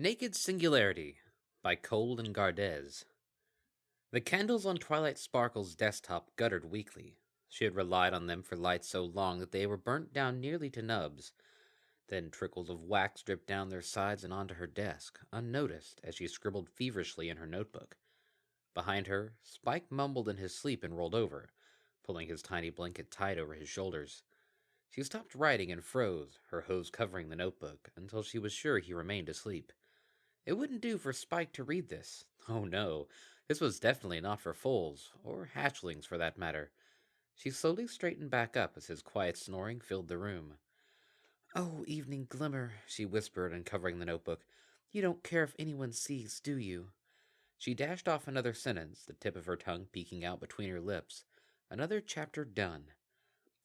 Naked Singularity by Cold and Gardez. The candles on Twilight Sparkle's desktop guttered weakly. She had relied on them for light so long that they were burnt down nearly to nubs. Then trickles of wax dripped down their sides and onto her desk, unnoticed, as she scribbled feverishly in her notebook. Behind her, Spike mumbled in his sleep and rolled over, pulling his tiny blanket tight over his shoulders. She stopped writing and froze, her hose covering the notebook, until she was sure he remained asleep. It wouldn't do for Spike to read this. Oh no, this was definitely not for foals, or hatchlings for that matter. She slowly straightened back up as his quiet snoring filled the room. "Oh, evening glimmer," she whispered, uncovering the notebook. "You don't care if anyone sees, do you?" She dashed off another sentence, the tip of her tongue peeking out between her lips. Another chapter done.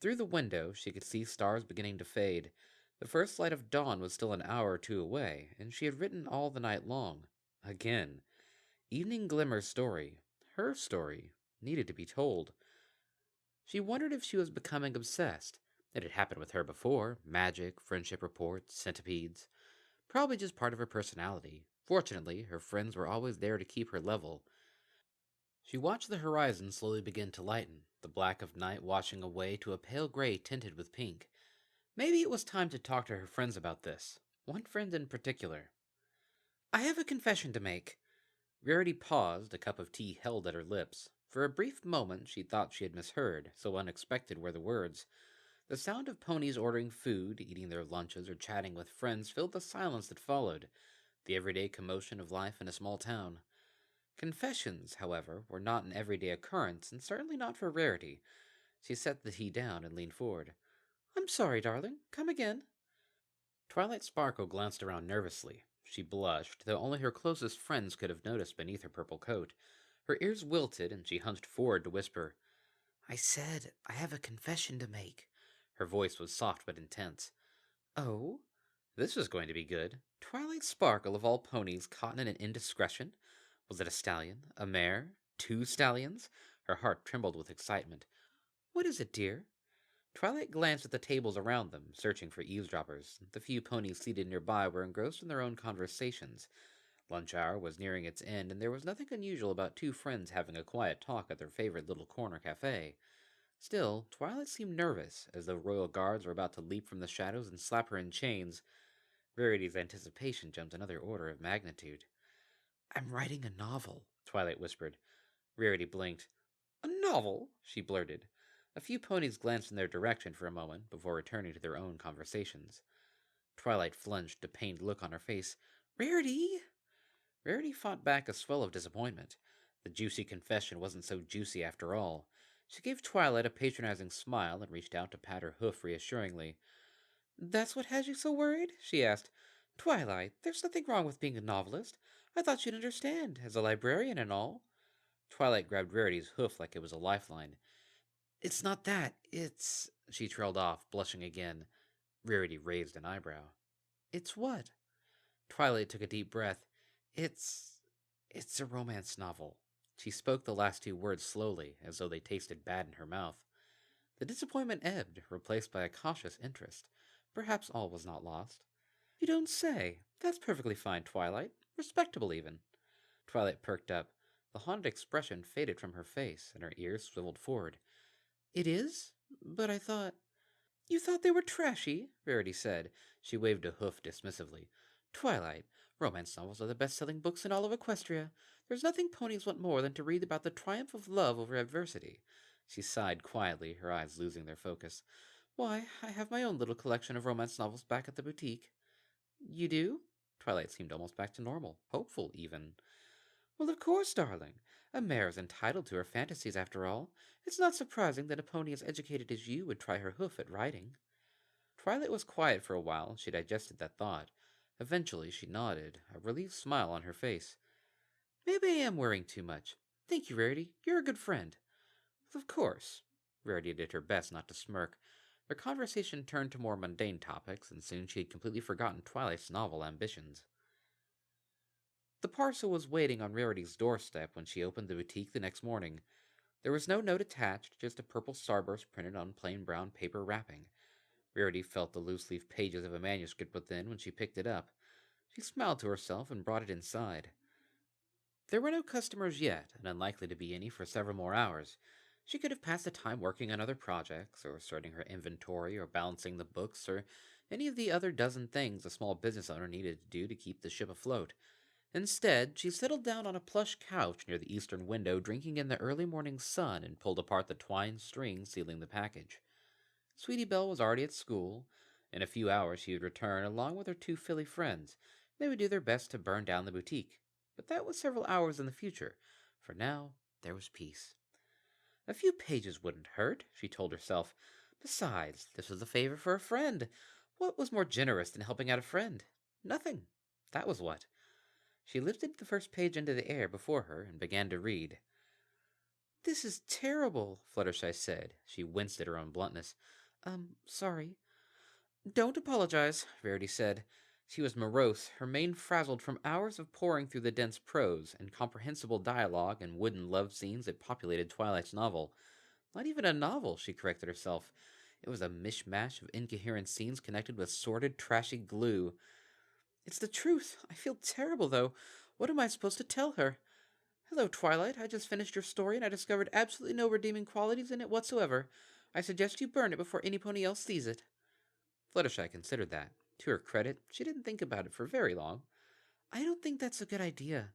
Through the window, she could see stars beginning to fade. The first light of dawn was still an hour or two away, and she had written all the night long. Again. Evening Glimmer's story, her story, needed to be told. She wondered if she was becoming obsessed. It had happened with her before. Magic, friendship reports, centipedes. Probably just part of her personality. Fortunately, her friends were always there to keep her level. She watched the horizon slowly begin to lighten, the black of night washing away to a pale gray tinted with pink. Maybe it was time to talk to her friends about this. One friend in particular. "I have a confession to make." Rarity paused, a cup of tea held at her lips. For a brief moment she thought she had misheard, so unexpected were the words. The sound of ponies ordering food, eating their lunches, or chatting with friends filled the silence that followed, the everyday commotion of life in a small town. Confessions, however, were not an everyday occurrence, and certainly not for Rarity. She set the tea down and leaned forward. "I'm sorry, darling. Come again." Twilight Sparkle glanced around nervously. She blushed, though only her closest friends could have noticed beneath her purple coat. Her ears wilted, and she hunched forward to whisper, "I said I have a confession to make." Her voice was soft but intense. "Oh?" This was going to be good. Twilight Sparkle, of all ponies, caught in an indiscretion? Was it a stallion? A mare? Two stallions? Her heart trembled with excitement. "What is it, dear?" Twilight glanced at the tables around them, searching for eavesdroppers. The few ponies seated nearby were engrossed in their own conversations. Lunch hour was nearing its end, and there was nothing unusual about two friends having a quiet talk at their favorite little corner cafe. Still, Twilight seemed nervous, as though royal guards were about to leap from the shadows and slap her in chains. Rarity's anticipation jumped another order of magnitude. "I'm writing a novel," Twilight whispered. Rarity blinked. "A novel?" she blurted. A few ponies glanced in their direction for a moment before returning to their own conversations. Twilight flunged a pained look on her face. "Rarity!" Rarity fought back a swell of disappointment. The juicy confession wasn't so juicy after all. She gave Twilight a patronizing smile and reached out to pat her hoof reassuringly. "That's what has you so worried?" she asked. "Twilight, there's nothing wrong with being a novelist. I thought you'd understand, as a librarian and all." Twilight grabbed Rarity's hoof like it was a lifeline. "It's not that. It's—" She trailed off, blushing again. Rarity raised an eyebrow. "It's what?" Twilight took a deep breath. It's... it's a romance novel." She spoke the last two words slowly, as though they tasted bad in her mouth. The disappointment ebbed, replaced by a cautious interest. Perhaps all was not lost. "You don't say. That's perfectly fine, Twilight. Respectable, even." Twilight perked up. The haunted expression faded from her face, and her ears swiveled forward. "It is? But I thought—" "You thought they were trashy?" Rarity said. She waved a hoof dismissively. "Twilight, romance novels are the best-selling books in all of Equestria. There's nothing ponies want more than to read about the triumph of love over adversity." She sighed quietly, her eyes losing their focus. "Why, I have my own little collection of romance novels back at the boutique." "You do?" Twilight seemed almost back to normal, hopeful even. "Well, of course, darling. A mare is entitled to her fantasies, after all. It's not surprising that a pony as educated as you would try her hoof at riding." Twilight was quiet for a while. She digested that thought. Eventually, she nodded, a relieved smile on her face. "Maybe I am worrying too much. Thank you, Rarity. You're a good friend." "Of course." Rarity did her best not to smirk. Their conversation turned to more mundane topics, and soon she had completely forgotten Twilight's novel ambitions. The parcel was waiting on Rarity's doorstep when she opened the boutique the next morning. There was no note attached, just a purple starburst printed on plain brown paper wrapping. Rarity felt the loose-leaf pages of a manuscript within when she picked it up. She smiled to herself and brought it inside. There were no customers yet, and unlikely to be any for several more hours. She could have passed the time working on other projects, or sorting her inventory, or balancing the books, or any of the other dozen things a small business owner needed to do to keep the ship afloat. Instead, she settled down on a plush couch near the eastern window, drinking in the early morning sun, and pulled apart the twine string sealing the package. Sweetie Belle was already at school. In a few hours she would return, along with her two Philly friends. They would do their best to burn down the boutique. But that was several hours in the future. For now, there was peace. A few pages wouldn't hurt, she told herself. Besides, this was a favor for a friend. What was more generous than helping out a friend? Nothing. That was what. She lifted the first page into the air before her and began to read. This is terrible, Fluttershy said. She winced at her own bluntness. Sorry. Don't apologize, Rarity said. She was morose, her mane frazzled from hours of poring through the dense prose, incomprehensible dialogue, and wooden love scenes that populated Twilight's novel. Not even a novel, she corrected herself. It was a mishmash of incoherent scenes connected with sordid, trashy glue. It's the truth. I feel terrible, though. What am I supposed to tell her? Hello, Twilight. I just finished your story, and I discovered absolutely no redeeming qualities in it whatsoever. I suggest you burn it before any pony else sees it. Fluttershy considered that. To her credit, she didn't think about it for very long. I don't think that's a good idea.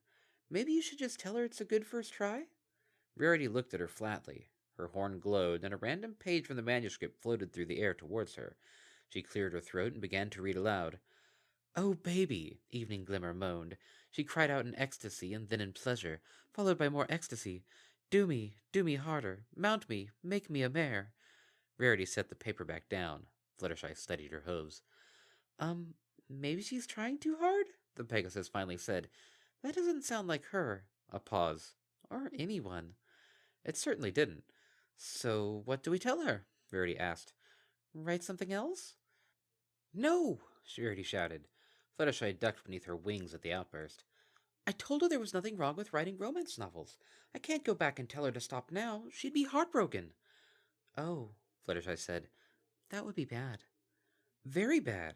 Maybe you should just tell her it's a good first try? Rarity looked at her flatly. Her horn glowed, and a random page from the manuscript floated through the air towards her. She cleared her throat and began to read aloud. Oh, baby, Evening Glimmer moaned. She cried out in ecstasy and then in pleasure, followed by more ecstasy. Do me harder, mount me, make me a mare. Rarity set the paperback down. Fluttershy studied her hooves. Maybe she's trying too hard? The Pegasus finally said. That doesn't sound like her. A pause. Or anyone. It certainly didn't. So what do we tell her? Rarity asked. Write something else? No! Rarity shouted. Fluttershy ducked beneath her wings at the outburst. I told her there was nothing wrong with writing romance novels. I can't go back and tell her to stop now. She'd be heartbroken. Oh, Fluttershy said. That would be bad. Very bad.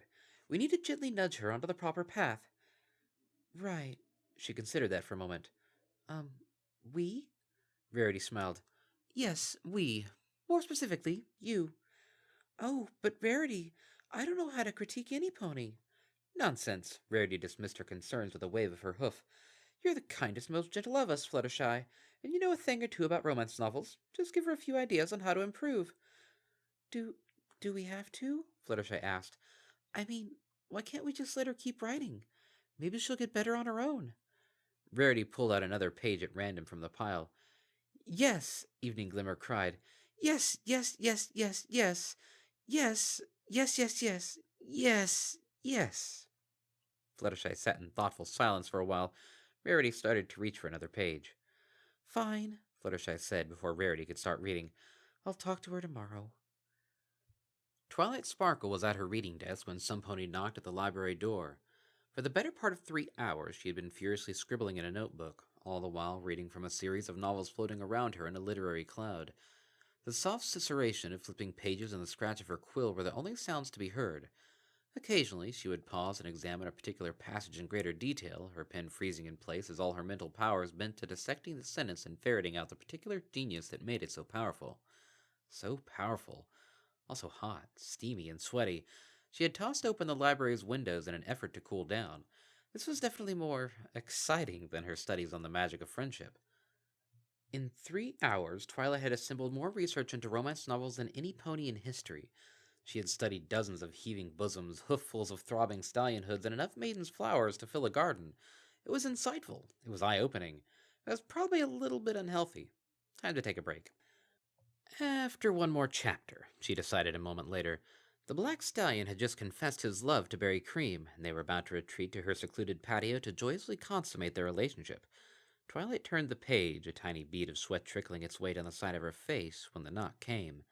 We need to gently nudge her onto the proper path. Right. She considered that for a moment. We? Rarity smiled. Yes, we. More specifically, you. Oh, but Rarity, I don't know how to critique any pony. Nonsense. Rarity dismissed her concerns with a wave of her hoof. You're the kindest, most gentle of us, Fluttershy, and you know a thing or two about romance novels. Just give her a few ideas on how to improve. Do we have to? Fluttershy asked. I mean, why can't we just let her keep writing? Maybe she'll get better on her own. Rarity pulled out another page at random from the pile. Yes, Evening Glimmer cried. Yes, yes, yes, yes, yes. Yes, yes, yes, yes, yes, yes. Fluttershy sat in thoughtful silence for a while. Rarity started to reach for another page. Fine, Fluttershy said before Rarity could start reading. I'll talk to her tomorrow. Twilight Sparkle was at her reading desk when some pony knocked at the library door. For the better part of 3 hours she had been furiously scribbling in a notebook, all the while reading from a series of novels floating around her in a literary cloud. The soft susurration of flipping pages and the scratch of her quill were the only sounds to be heard. Occasionally she would pause and examine a particular passage in greater detail, her pen freezing in place as all her mental powers bent to dissecting the sentence and ferreting out the particular genius that made it so powerful. So powerful. Also hot, steamy, and sweaty. She had tossed open the library's windows in an effort to cool down. This was definitely more exciting than her studies on the magic of friendship. In 3 hours, Twilight had assembled more research into romance novels than any pony in history. She had studied dozens of heaving bosoms, hooffuls of throbbing stallion hoods, and enough maiden's flowers to fill a garden. It was insightful. It was eye-opening. It was probably a little bit unhealthy. Time to take a break. After one more chapter, she decided a moment later. The black stallion had just confessed his love to Berry Cream, and they were about to retreat to her secluded patio to joyously consummate their relationship. Twilight turned the page, a tiny bead of sweat trickling its way down the side of her face, when the knock came.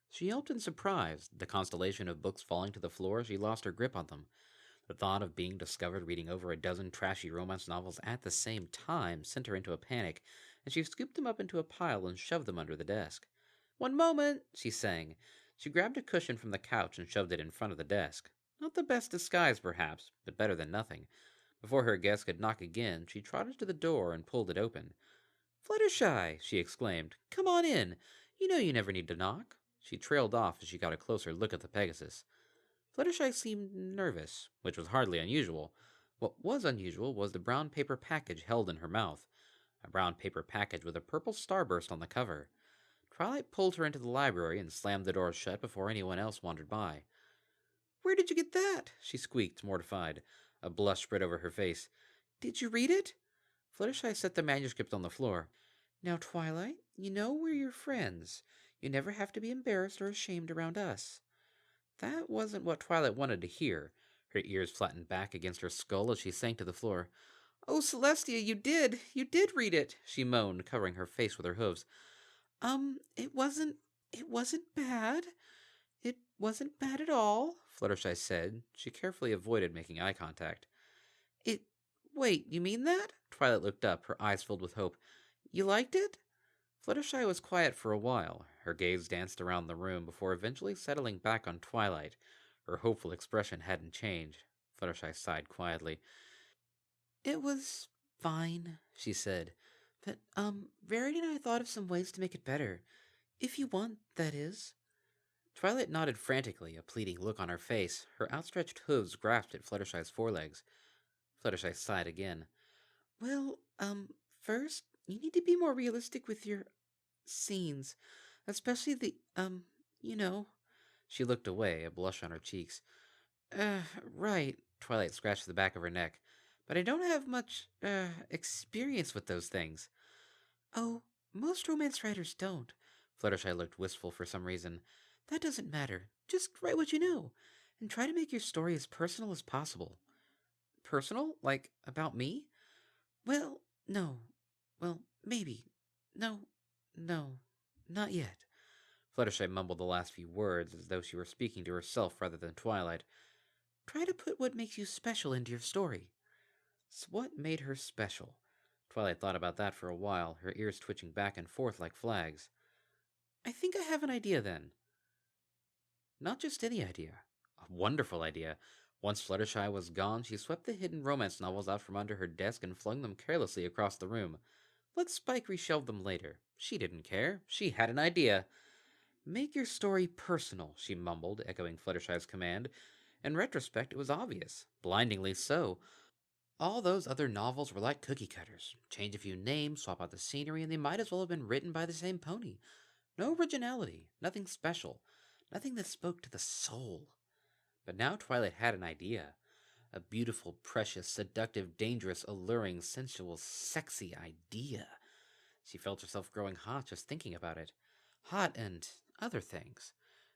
She yelped in surprise. The constellation of books falling to the floor, she lost her grip on them. The thought of being discovered reading over a dozen trashy romance novels at the same time sent her into a panic, and she scooped them up into a pile and shoved them under the desk. One moment, she sang. She grabbed a cushion from the couch and shoved it in front of the desk. Not the best disguise, perhaps, but better than nothing. Before her guest could knock again, she trotted to the door and pulled it open. Fluttershy, she exclaimed. Come on in. You know you never need to knock. She trailed off as she got a closer look at the Pegasus. Fluttershy seemed nervous, which was hardly unusual. What was unusual was the brown paper package held in her mouth. A brown paper package with a purple starburst on the cover. Twilight pulled her into the library and slammed the door shut before anyone else wandered by. Where did you get that? She squeaked, mortified. A blush spread over her face. Did you read it? Fluttershy set the manuscript on the floor. Now, Twilight, you know we're your friends. You never have to be embarrassed or ashamed around us. That wasn't what Twilight wanted to hear. Her ears flattened back against her skull as she sank to the floor. Oh, Celestia, you did read it, she moaned, covering her face with her hooves. It wasn't bad. It wasn't bad at all, Fluttershy said. She carefully avoided making eye contact. Wait, you mean that? Twilight looked up, her eyes filled with hope. You liked it? Fluttershy was quiet for a while. Her gaze danced around the room before eventually settling back on Twilight. Her hopeful expression hadn't changed. Fluttershy sighed quietly. It was fine, she said. But, Verity and I thought of some ways to make it better. If you want, that is. Twilight nodded frantically, a pleading look on her face. Her outstretched hooves grasped at Fluttershy's forelegs. Fluttershy sighed again. Well, first, you need to be more realistic with your scenes. Especially the, you know. She looked away, a blush on her cheeks. Right, Twilight scratched the back of her neck. But I don't have much, experience with those things. Oh, most romance writers don't. Fluttershy looked wistful for some reason. That doesn't matter. Just write what you know, and try to make your story as personal as possible. Personal? Like, about me? Well, no. Well, maybe. No, not yet. Fluttershy mumbled the last few words as though she were speaking to herself rather than Twilight. Try to put what makes you special into your story. So what made her special? Twilight thought about that for a while, her ears twitching back and forth like flags. I think I have an idea then. Not just any idea. A wonderful idea. Once Fluttershy was gone, she swept the hidden romance novels out from under her desk and flung them carelessly across the room. Let Spike reshelve them later. She didn't care. She had an idea. Make your story personal, she mumbled, echoing Fluttershy's command. In retrospect, it was obvious. Blindingly so. All those other novels were like cookie cutters. Change a few names, swap out the scenery, and they might as well have been written by the same pony. No originality, nothing special, nothing that spoke to the soul. But now Twilight had an idea. A beautiful, precious, seductive, dangerous, alluring, sensual, sexy idea. She felt herself growing hot just thinking about it. Hot and other things.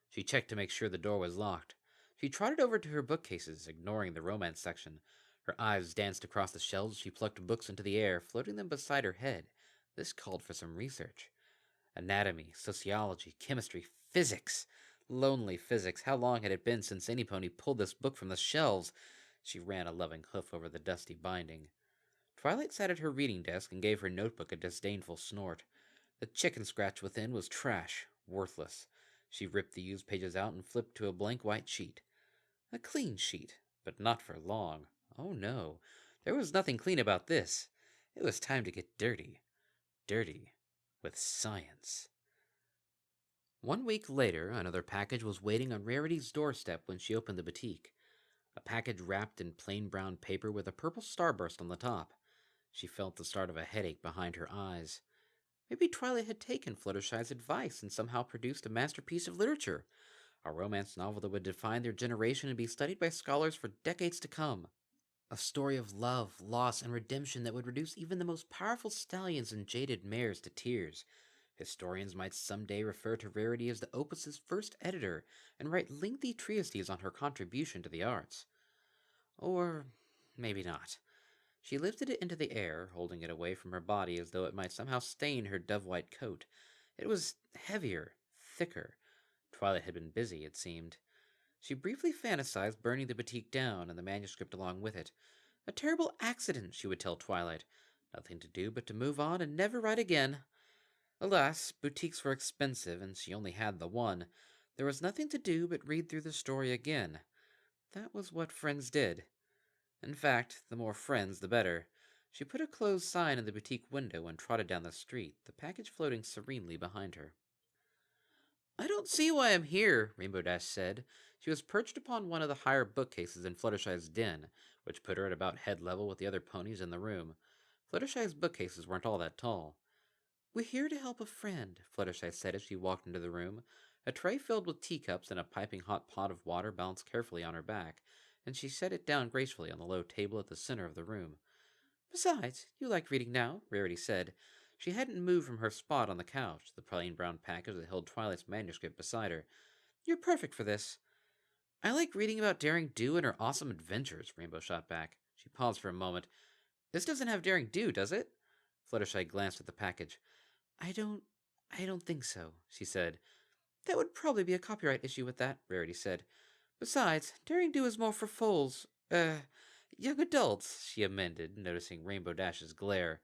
She checked to make sure the door was locked. She trotted over to her bookcases, ignoring the romance section. Her eyes danced across the shelves. She plucked books into the air, floating them beside her head. This called for some research. Anatomy, sociology, chemistry, physics. Lonely physics. How long had it been since any pony pulled this book from the shelves? She ran a loving hoof over the dusty binding. Twilight sat at her reading desk and gave her notebook a disdainful snort. The chicken scratch within was trash, worthless. She ripped the used pages out and flipped to a blank white sheet. A clean sheet, but not for long. Oh no, there was nothing clean about this. It was time to get dirty. Dirty with science. 1 week later, another package was waiting on Rarity's doorstep when she opened the boutique. A package wrapped in plain brown paper with a purple starburst on the top. She felt the start of a headache behind her eyes. Maybe Twilight had taken Fluttershy's advice and somehow produced a masterpiece of literature. A romance novel that would define their generation and be studied by scholars for decades to come. A story of love, loss, and redemption that would reduce even the most powerful stallions and jaded mares to tears. Historians might someday refer to Rarity as the opus's first editor and write lengthy treatises on her contribution to the arts. Or maybe not. She lifted it into the air, holding it away from her body as though it might somehow stain her dove-white coat. It was heavier, thicker. Twilight had been busy, it seemed. She briefly fantasized burning the boutique down and the manuscript along with it. A terrible accident, she would tell Twilight. Nothing to do but to move on and never write again. Alas, boutiques were expensive, and she only had the one. There was nothing to do but read through the story again. That was what friends did. In fact, the more friends, the better. She put a closed sign in the boutique window and trotted down the street, the package floating serenely behind her. I don't see why I'm here, Rainbow Dash said. She was perched upon one of the higher bookcases in Fluttershy's den, which put her at about head level with the other ponies in the room. Fluttershy's bookcases weren't all that tall. We're here to help a friend, Fluttershy said as she walked into the room. A tray filled with teacups and a piping hot pot of water balanced carefully on her back, and she set it down gracefully on the low table at the center of the room. Besides, you like reading now, Rarity said. She hadn't moved from her spot on the couch, the plain brown package that held Twilight's manuscript beside her. You're perfect for this. I like reading about Daring Do and her awesome adventures, Rainbow shot back. She paused for a moment. This doesn't have Daring Do, does it? Fluttershy glanced at the package. I don't think so, she said. That would probably be a copyright issue with that, Rarity said. Besides, Daring Do is more for foals, young adults, she amended, noticing Rainbow Dash's glare.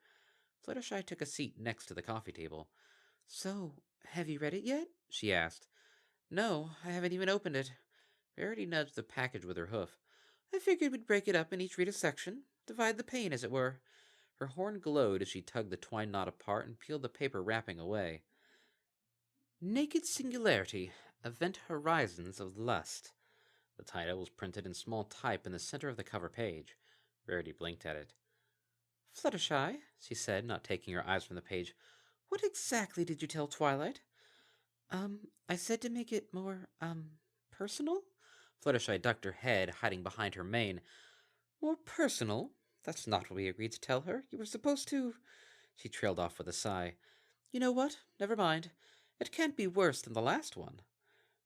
Fluttershy took a seat next to the coffee table. So, have you read it yet? She asked. No, I haven't even opened it. Rarity nudged the package with her hoof. I figured we'd break it up and each read a section, divide the pain, as it were. Her horn glowed as she tugged the twine knot apart and peeled the paper wrapping away. Naked Singularity, Event Horizons of Lust. The title was printed in small type in the center of the cover page. Rarity blinked at it. Fluttershy, she said, not taking her eyes from the page, what exactly did you tell Twilight? I said to make it more, personal? Fluttershy ducked her head, hiding behind her mane. More personal? That's not what we agreed to tell her. You were supposed to... She trailed off with a sigh. You know what? Never mind. It can't be worse than the last one.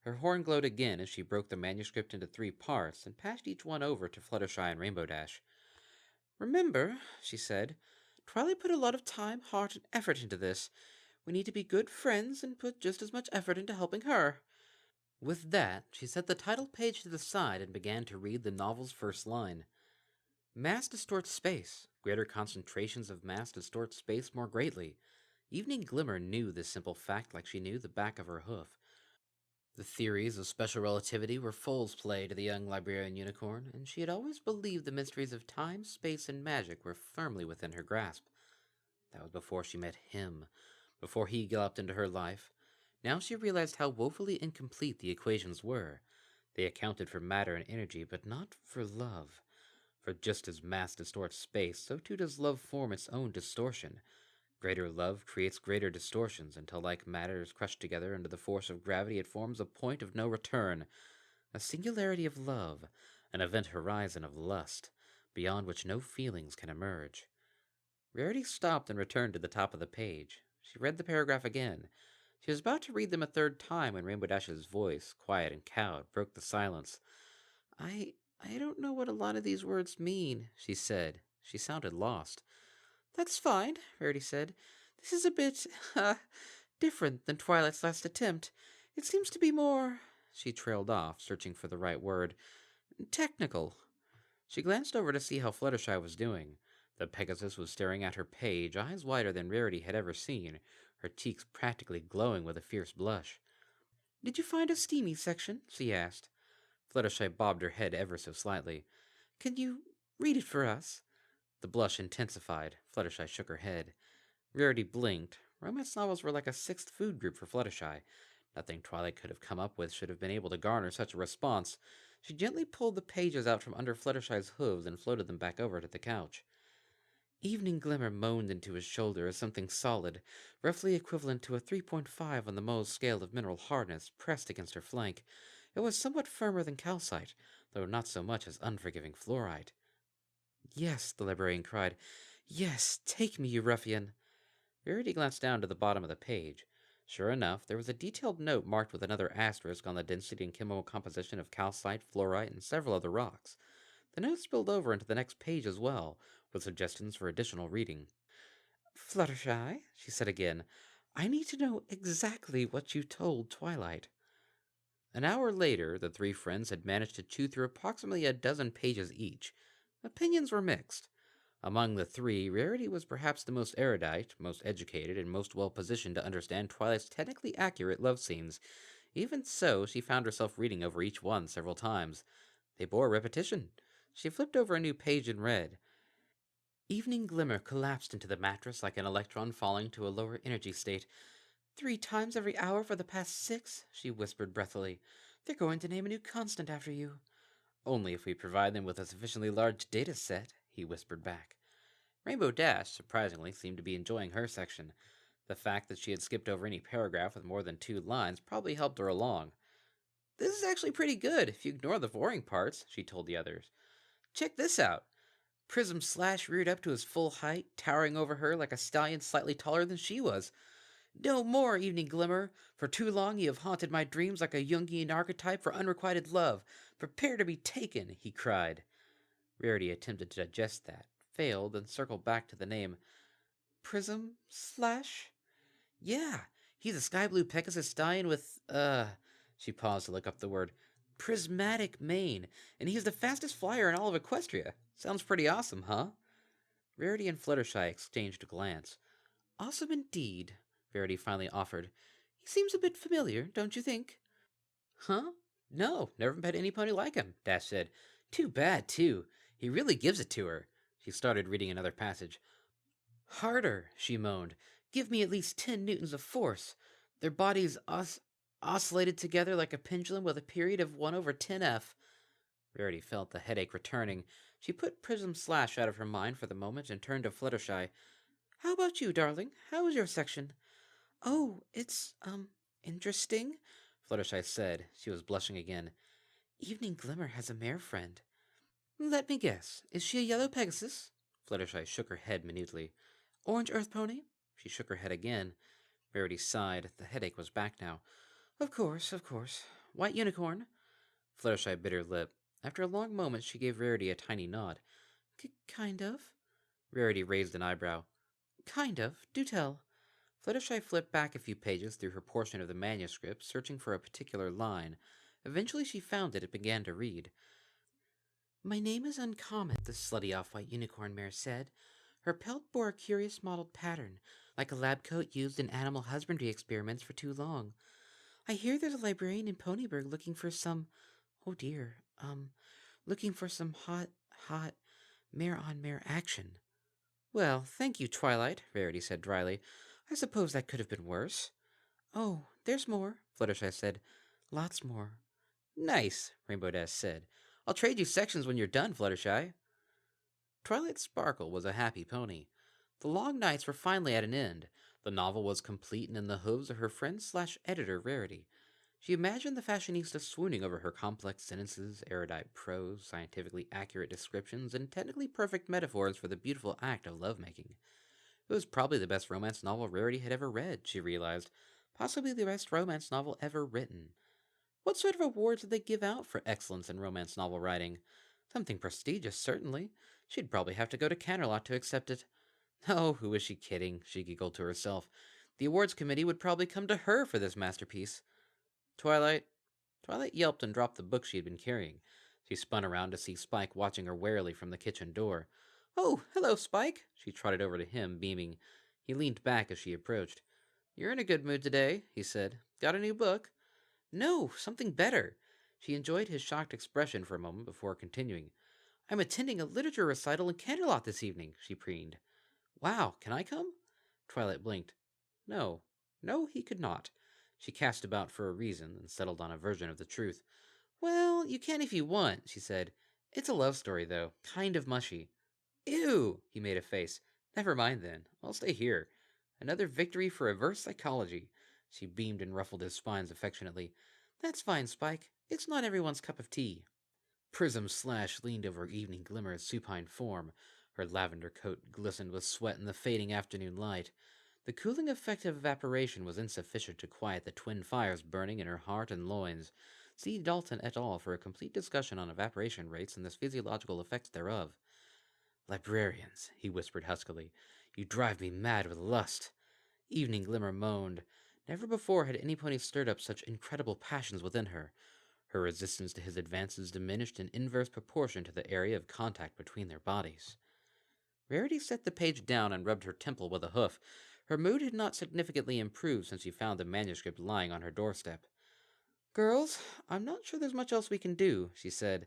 Her horn glowed again as she broke the manuscript into 3 parts and passed each one over to Fluttershy and Rainbow Dash. Remember, she said, Twilight put a lot of time, heart, and effort into this. We need to be good friends and put just as much effort into helping her. With that, she set the title page to the side and began to read the novel's first line. Mass distorts space. Greater concentrations of mass distort space more greatly. Evening Glimmer knew this simple fact like she knew the back of her hoof. The theories of special relativity were fool's play to the young librarian unicorn, and she had always believed the mysteries of time, space, and magic were firmly within her grasp. That was before she met him, before he galloped into her life. Now she realized how woefully incomplete the equations were. They accounted for matter and energy, but not for love. For just as mass distorts space, so too does love form its own distortion. Greater love creates greater distortions until, like matter is crushed together under the force of gravity, it forms a point of no return, a singularity of love, an event horizon of lust, beyond which no feelings can emerge. Rarity stopped and returned to the top of the page. She read the paragraph again. She was about to read them a 3rd time when Rainbow Dash's voice, quiet and cowed, broke the silence. I don't know what a lot of these words mean, she said. She sounded lost. That's fine, Rarity said. This is a bit, different than Twilight's last attempt. It seems to be more... She trailed off, searching for the right word. Technical. She glanced over to see how Fluttershy was doing. The Pegasus was staring at her page, eyes wider than Rarity had ever seen, her cheeks practically glowing with a fierce blush. Did you find a steamy section? She asked. Fluttershy bobbed her head ever so slightly. Can you read it for us? The blush intensified. Fluttershy shook her head. Rarity blinked. Romance novels were like a 6th food group for Fluttershy. Nothing Twilight could have come up with should have been able to garner such a response. She gently pulled the pages out from under Fluttershy's hooves and floated them back over to the couch. Evening Glimmer moaned into his shoulder as something solid, roughly equivalent to a 3.5 on the Mohs scale of mineral hardness, pressed against her flank. It was somewhat firmer than calcite, though not so much as unforgiving fluorite. Yes, the librarian cried. Yes, take me, you ruffian. Rarity glanced down to the bottom of the page. Sure enough, there was a detailed note marked with another asterisk on the density and chemical composition of calcite, fluorite, and several other rocks. The note spilled over into the next page as well, with suggestions for additional reading. Fluttershy, she said again, I need to know exactly what you told Twilight. An hour later, the 3 friends had managed to chew through approximately a dozen pages each. Opinions were mixed. Among the 3, Rarity was perhaps the most erudite, most educated, and most well-positioned to understand Twilight's technically accurate love scenes. Even so, she found herself reading over each one several times. They bore repetition. She flipped over a new page and read. Evening glimmer collapsed into the mattress like an electron falling to a lower energy state. 3 times every hour for the past 6, she whispered breathily. They're going to name a new constant after you. Only if we provide them with a sufficiently large data set, he whispered back. Rainbow Dash, surprisingly, seemed to be enjoying her section. The fact that she had skipped over any paragraph with more than 2 lines probably helped her along. This is actually pretty good, if you ignore the boring parts, she told the others. Check this out. Prism Slash reared up to his full height, towering over her like a stallion slightly taller than she was. No more, Evening Glimmer. For too long you have haunted my dreams like a Jungian archetype for unrequited love. Prepare to be taken, he cried. Rarity attempted to digest that, failed, and circled back to the name. Prism Slash? Yeah, he's a sky blue Pegasus stallion with, she paused to look up the word, prismatic mane, and he's the fastest flyer in all of Equestria. Sounds pretty awesome, huh? Rarity and Fluttershy exchanged a glance. Awesome indeed, Rarity finally offered. He seems a bit familiar, don't you think? Huh? No, never met any pony like him, Dash said. Too bad, too. He really gives it to her. She started reading another passage. Harder, she moaned. Give me at least 10 newtons of force. Their bodies oscillated together like a pendulum with a period of 1/10F. Rarity felt the headache returning. She put Prism Slash out of her mind for the moment and turned to Fluttershy. How about you, darling? How is your section? Oh, it's, interesting, Fluttershy said. She was blushing again. Evening Glimmer has a mare friend. Let me guess. Is she a yellow Pegasus? Fluttershy shook her head minutely. Orange Earth Pony? She shook her head again. Rarity sighed. The headache was back now. Of course, of course. White Unicorn? Fluttershy bit her lip. After a long moment, she gave Rarity a tiny nod. Kind of? Rarity raised an eyebrow. Kind of. Do tell. Fluttershy flipped back a few pages through her portion of the manuscript, searching for a particular line. Eventually she found it and began to read. My name is Uncommon, the slutty off-white unicorn mare said. Her pelt bore a curious mottled pattern, like a lab coat used in animal husbandry experiments for too long. I hear there's a librarian in Ponyburg looking for some... Oh dear, looking for some hot, mare-on-mare action. Well, thank you, Twilight, Rarity said dryly. I suppose that could have been worse. Oh, there's more, Fluttershy said. Lots more. Nice, Rainbow Dash said. I'll trade you sections when you're done, Fluttershy. Twilight Sparkle was a happy pony. The long nights were finally at an end. The novel was complete and in the hooves of her friend/editor Rarity. She imagined the fashionista swooning over her complex sentences, erudite prose, scientifically accurate descriptions, and technically perfect metaphors for the beautiful act of lovemaking. It was probably the best romance novel Rarity had ever read, she realized. Possibly the best romance novel ever written. What sort of awards did they give out for excellence in romance novel writing? Something prestigious, certainly. She'd probably have to go to Canterlot to accept it. Oh, who was she kidding? She giggled to herself. The awards committee would probably come to her for this masterpiece. Twilight yelped and dropped the book she had been carrying. She spun around to see Spike watching her warily from the kitchen door. Oh, hello, Spike. She trotted over to him, beaming. He leaned back as she approached. You're in a good mood today, he said. Got a new book? No, something better. She enjoyed his shocked expression for a moment before continuing. I'm attending a literature recital in Canterlot this evening, she preened. Wow, can I come? Twilight blinked. No, he could not. She cast about for a reason and settled on a version of the truth. Well, you can if you want, she said. It's a love story, though. Kind of mushy. Ew, he made a face. Never mind then. I'll stay here. Another victory for reverse psychology. She beamed and ruffled his spines affectionately. That's fine, Spike. It's not everyone's cup of tea. Prism Slash leaned over Evening Glimmer's supine form. Her lavender coat glistened with sweat in the fading afternoon light. The cooling effect of evaporation was insufficient to quiet the twin fires burning in her heart and loins. See Dalton et al. For a complete discussion on evaporation rates and the physiological effects thereof. Librarians, he whispered huskily. You drive me mad with lust. Evening Glimmer moaned. Never before had any pony stirred up such incredible passions within her. Her resistance to his advances diminished in inverse proportion to the area of contact between their bodies. Rarity set the page down and rubbed her temple with a hoof. Her mood had not significantly improved since she found the manuscript lying on her doorstep. Girls, I'm not sure there's much else we can do, she said.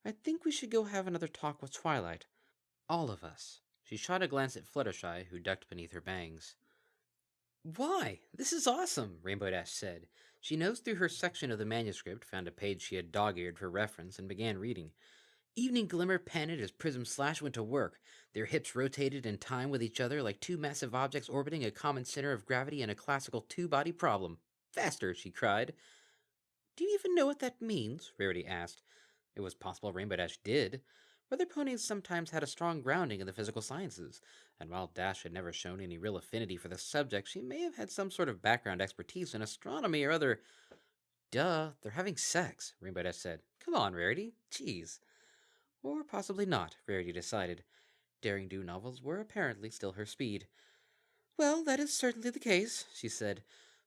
I think we should go have another talk with Twilight. All of us. She shot a glance at Fluttershy, who ducked beneath her bangs. Why? This is awesome, Rainbow Dash said. She nosed through her section of the manuscript, found a page she had dog-eared for reference, and began reading. Evening Glimmer panted as Prism Slash went to work. Their hips rotated in time with each other like two massive objects orbiting a common center of gravity in a classical two-body problem. Faster, she cried. Do you even know what that means? Rarity asked. It was possible Rainbow Dash did. Weather ponies sometimes had a strong grounding in the physical sciences, and while Dash had never shown any real affinity for the subject, she may have had some sort of background expertise in astronomy or other. Duh, they're having sex, Rainbow Dash said. Come on, Rarity. Jeez. Or possibly not, Rarity decided. Daring-do novels were apparently still her speed. Well, that is certainly the case, she said,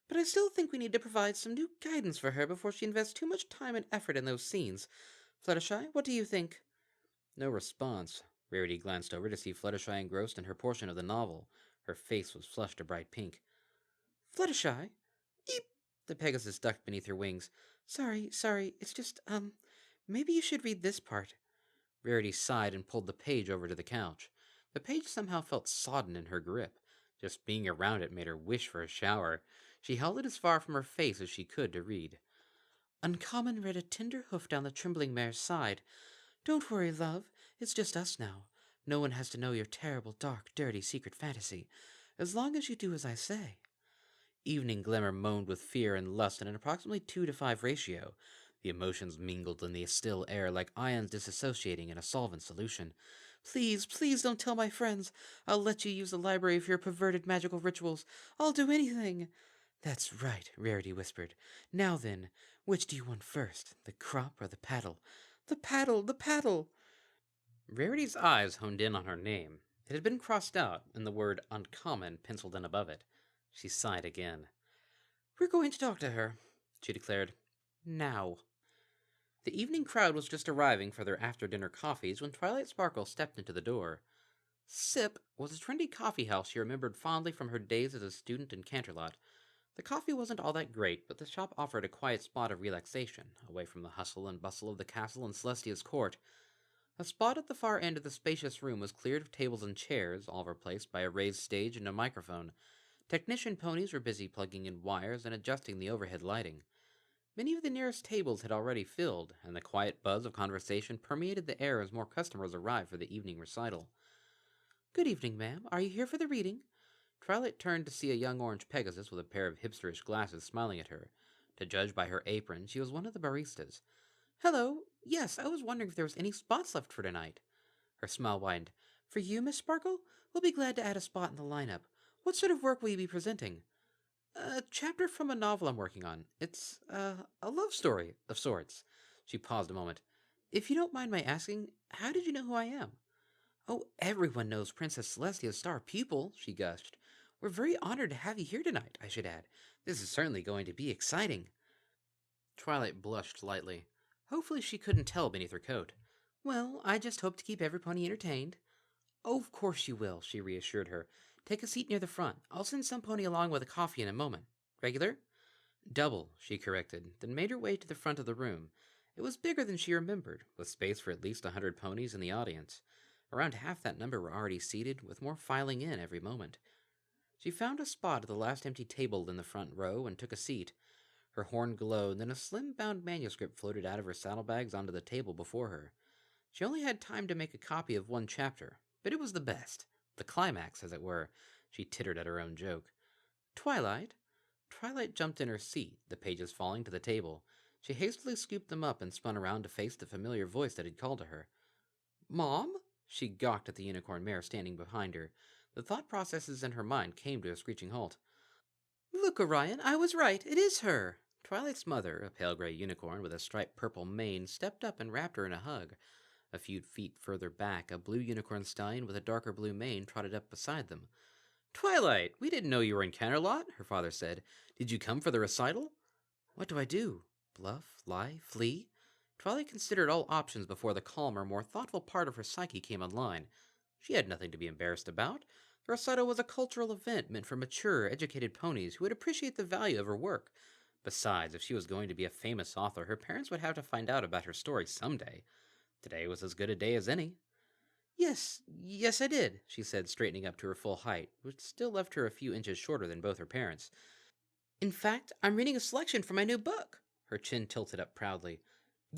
but I still think we need to provide some new guidance for her before she invests too much time and effort in those scenes. Fluttershy, what do you think? No response. Rarity glanced over to see Fluttershy engrossed in her portion of the novel. Her face was flushed a bright pink. Fluttershy? Eep! The Pegasus ducked beneath her wings. Sorry, it's just, maybe you should read this part. Rarity sighed and pulled the page over to the couch. The page somehow felt sodden in her grip. Just being around it made her wish for a shower. She held it as far from her face as she could to read. Uncommon read a tender hoof down the trembling mare's side. Don't worry, love. It's just us now. No one has to know your terrible, dark, dirty secret fantasy, as long as you do as I say. Evening Glimmer moaned with fear and lust in an approximately 2-to-5 ratio. The emotions mingled in the still air like ions disassociating in a solvent solution. Please don't tell my friends. I'll let you use the library for your perverted magical rituals. I'll do anything. That's right, Rarity whispered. Now then, which do you want first, the crop or the paddle? The paddle! Rarity's eyes honed in on her name. It had been crossed out, and the word uncommon penciled in above it. She sighed again. We're going to talk to her, she declared. Now. The evening crowd was just arriving for their after-dinner coffees when Twilight Sparkle stepped into the door. Sip was a trendy coffee house she remembered fondly from her days as a student in Canterlot. The coffee wasn't all that great, but the shop offered a quiet spot of relaxation, away from the hustle and bustle of the castle and Celestia's court. A spot at the far end of the spacious room was cleared of tables and chairs, all replaced by a raised stage and a microphone. Technician ponies were busy plugging in wires and adjusting the overhead lighting. Many of the nearest tables had already filled, and the quiet buzz of conversation permeated the air as more customers arrived for the evening recital. Good evening, ma'am. Are you here for the reading? Twilight turned to see a young orange Pegasus with a pair of hipsterish glasses smiling at her. To judge by her apron, she was one of the baristas. Hello. Yes, I was wondering if there was any spots left for tonight. Her smile widened. For you, Miss Sparkle? We'll be glad to add a spot in the lineup. What sort of work will you be presenting? A chapter from a novel I'm working on. It's, a love story, of sorts. She paused a moment. If you don't mind my asking, how did you know who I am? Oh, everyone knows Princess Celestia's star pupil, she gushed. We're very honored to have you here tonight, I should add. This is certainly going to be exciting. Twilight blushed lightly. Hopefully she couldn't tell beneath her coat. Well, I just hope to keep every pony entertained. Oh, of course you will, she reassured her. Take a seat near the front. I'll send some pony along with a coffee in a moment. Regular? Double, she corrected, then made her way to the front of the room. It was bigger than she remembered, with space for at least 100 ponies in the audience. Around half that number were already seated, with more filing in every moment. She found a spot at the last empty table in the front row and took a seat. Her horn glowed, then a slim-bound manuscript floated out of her saddlebags onto the table before her. She only had time to make a copy of one chapter, but it was the best. The climax, as it were. She tittered at her own joke. Twilight? Twilight jumped in her seat, the pages falling to the table. She hastily scooped them up and spun around to face the familiar voice that had called to her. Mom? She gawked at the unicorn mare standing behind her. The thought processes in her mind came to a screeching halt. Look, Orion, I was right. It is her. Twilight's mother, a pale gray unicorn with a striped purple mane, stepped up and wrapped her in a hug. A few feet further back, a blue unicorn stallion with a darker blue mane trotted up beside them. Twilight, we didn't know you were in Canterlot, her father said. Did you come for the recital? What do I do? Bluff? Lie? Flee? Twilight considered all options before the calmer, more thoughtful part of her psyche came online. She had nothing to be embarrassed about. The recital was a cultural event meant for mature, educated ponies who would appreciate the value of her work. Besides, if she was going to be a famous author, her parents would have to find out about her story someday. Today was as good a day as any. Yes, I did, she said, straightening up to her full height, which still left her a few inches shorter than both her parents. In fact, I'm reading a selection from my new book. Her chin tilted up proudly.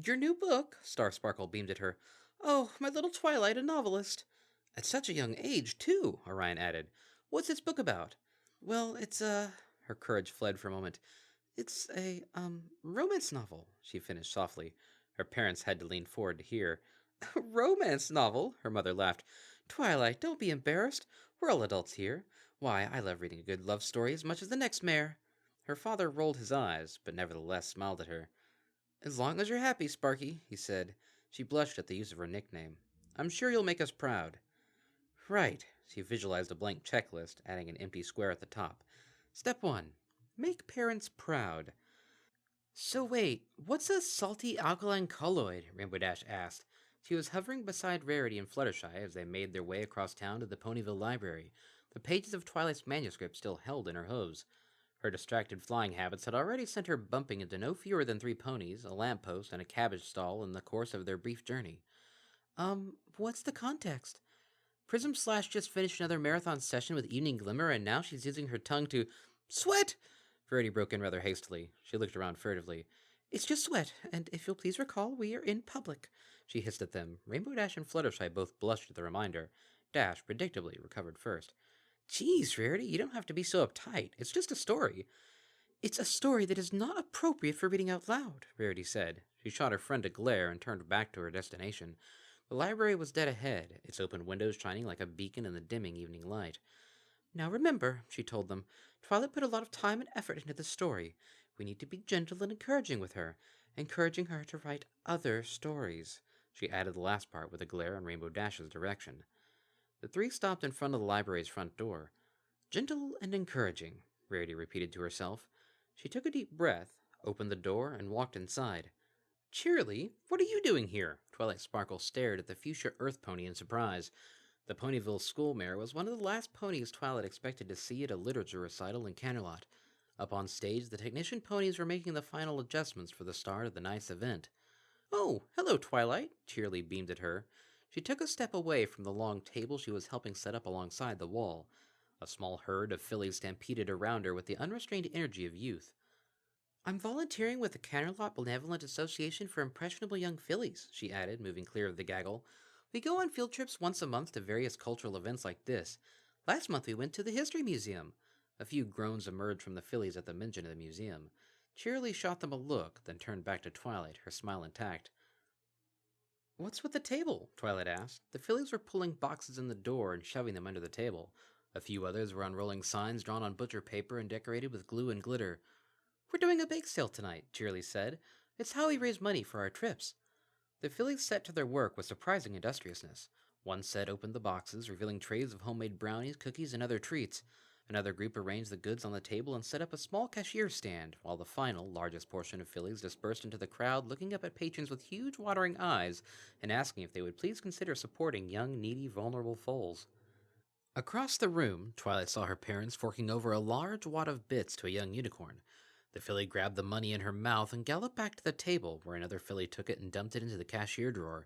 Your new book? Star Sparkle beamed at her. Oh, my little Twilight, a novelist. At such a young age, too, Orion added. What's this book about? Well, Her courage fled for a moment. It's a, romance novel, she finished softly. Her parents had to lean forward to hear. A romance novel? Her mother laughed. Twilight, don't be embarrassed. We're all adults here. Why, I love reading a good love story as much as the next mare. Her father rolled his eyes, but nevertheless smiled at her. As long as you're happy, Sparky, he said. She blushed at the use of her nickname. I'm sure you'll make us proud. Right. She visualized a blank checklist, adding an empty square at the top. Step 1. Make parents proud. So wait, what's a salty alkaline colloid? Rainbow Dash asked. She was hovering beside Rarity and Fluttershy as they made their way across town to the Ponyville Library, the pages of Twilight's manuscript still held in her hooves. Her distracted flying habits had already sent her bumping into no fewer than 3 ponies, a lamppost, and a cabbage stall in the course of their brief journey. What's the context? Prism Slash just finished another marathon session with Evening Glimmer, and now she's using her tongue to... Sweat! Verity broke in rather hastily. She looked around furtively. It's just sweat, and if you'll please recall, we are in public. She hissed at them. Rainbow Dash and Fluttershy both blushed at the reminder. Dash, predictably, recovered first. Geez, Rarity, you don't have to be so uptight. It's just a story. It's a story that is not appropriate for reading out loud, Rarity said. She shot her friend a glare and turned back to her destination. The library was dead ahead, its open windows shining like a beacon in the dimming evening light. Now remember, she told them, Twilight put a lot of time and effort into this story. We need to be gentle and encouraging with her, encouraging her to write other stories. She added the last part with a glare in Rainbow Dash's direction. The 3 stopped in front of the library's front door. Gentle and encouraging, Rarity repeated to herself. She took a deep breath, opened the door, and walked inside. Cheerily, what are you doing here? Twilight Sparkle stared at the fuchsia earth pony in surprise. The Ponyville schoolmare was one of the last ponies Twilight expected to see at a literature recital in Canterlot. Up on stage, the technician ponies were making the final adjustments for the start of the night's event. Oh, hello, Twilight, Cheerily beamed at her. She took a step away from the long table she was helping set up alongside the wall. A small herd of fillies stampeded around her with the unrestrained energy of youth. I'm volunteering with the Canterlot Benevolent Association for Impressionable Young Fillies, she added, moving clear of the gaggle. We go on field trips once a month to various cultural events like this. Last month we went to the History Museum. A few groans emerged from the fillies at the mention of the museum. Cheerily shot them a look, then turned back to Twilight, her smile intact. What's with the table? Twilight asked. The fillies were pulling boxes in the door and shoving them under the table. A few others were unrolling signs drawn on butcher paper and decorated with glue and glitter. We're doing a bake sale tonight, Cheerily said. It's how we raise money for our trips. The fillies set to their work with surprising industriousness. One set opened the boxes, revealing trays of homemade brownies, cookies, and other treats. Another group arranged the goods on the table and set up a small cashier stand, while the final, largest portion of fillies dispersed into the crowd, looking up at patrons with huge watering eyes and asking if they would please consider supporting young, needy, vulnerable foals. Across the room, Twilight saw her parents forking over a large wad of bits to a young unicorn. The filly grabbed the money in her mouth and galloped back to the table, where another filly took it and dumped it into the cashier drawer.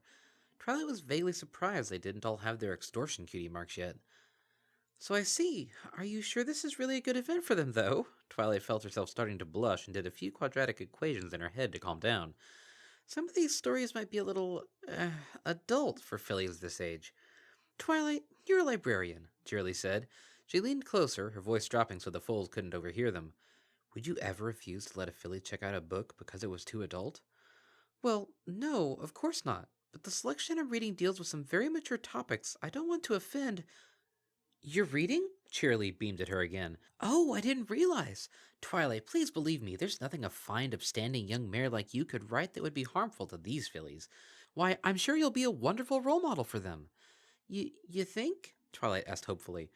Twilight was vaguely surprised they didn't all have their extortion cutie marks yet. So I see. Are you sure this is really a good event for them, though? Twilight felt herself starting to blush and did a few quadratic equations in her head to calm down. Some of these stories might be a little, adult for fillies this age. Twilight, you're a librarian, Cheerily said. She leaned closer, her voice dropping so the foals couldn't overhear them. Would you ever refuse to let a filly check out a book because it was too adult? Well, no, of course not. But the selection I'm reading deals with some very mature topics. I don't want to offend... You're reading? Cheerily beamed at her again. Oh, I didn't realize. Twilight, please believe me, there's nothing a fine, upstanding young mare like you could write that would be harmful to these fillies. Why, I'm sure you'll be a wonderful role model for them. You think? Twilight asked hopefully.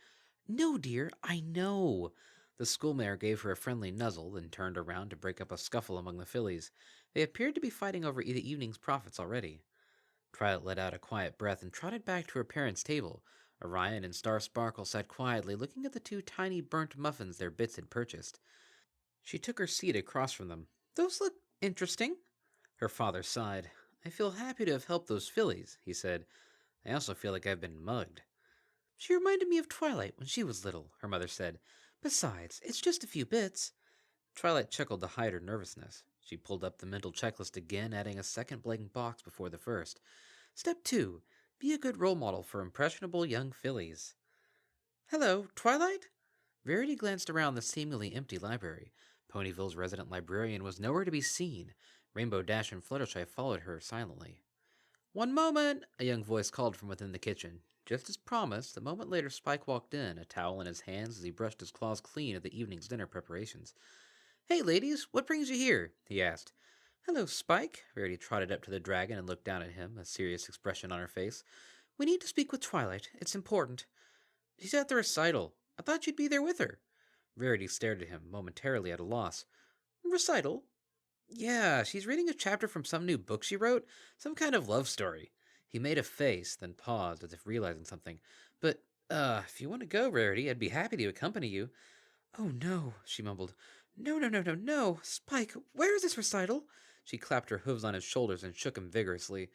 No, dear, I know. The schoolmare gave her a friendly nuzzle, then turned around to break up a scuffle among the fillies. They appeared to be fighting over the evening's profits already. Twilight let out a quiet breath and trotted back to her parents' table. Orion and Star Sparkle sat quietly, looking at the 2 tiny burnt muffins their bits had purchased. She took her seat across from them. Those look interesting. Her father sighed. I feel happy to have helped those fillies, he said. I also feel like I've been mugged. She reminded me of Twilight when she was little, her mother said. Besides, it's just a few bits. Twilight chuckled to hide her nervousness. She pulled up the mental checklist again, adding a second blank box before the first. Step 2. Be a good role model for impressionable young fillies. Hello, Twilight? Verity glanced around the seemingly empty library. Ponyville's resident librarian was nowhere to be seen. Rainbow Dash and Fluttershy followed her silently. One moment, a young voice called from within the kitchen. Just as promised, a moment later Spike walked in, a towel in his hands as he brushed his claws clean of the evening's dinner preparations. Hey, ladies, what brings you here? He asked. Hello, Spike. Verity trotted up to the dragon and looked down at him, a serious expression on her face. We need to speak with Twilight. It's important. She's at the recital. I thought you'd be there with her. Verity stared at him, momentarily at a loss. Recital? Yeah, she's reading a chapter from some new book she wrote, some kind of love story. He made a face, then paused as if realizing something. But, if you want to go, Rarity, I'd be happy to accompany you. Oh, no, she mumbled. No. Spike, where is this recital? She clapped her hooves on his shoulders and shook him vigorously.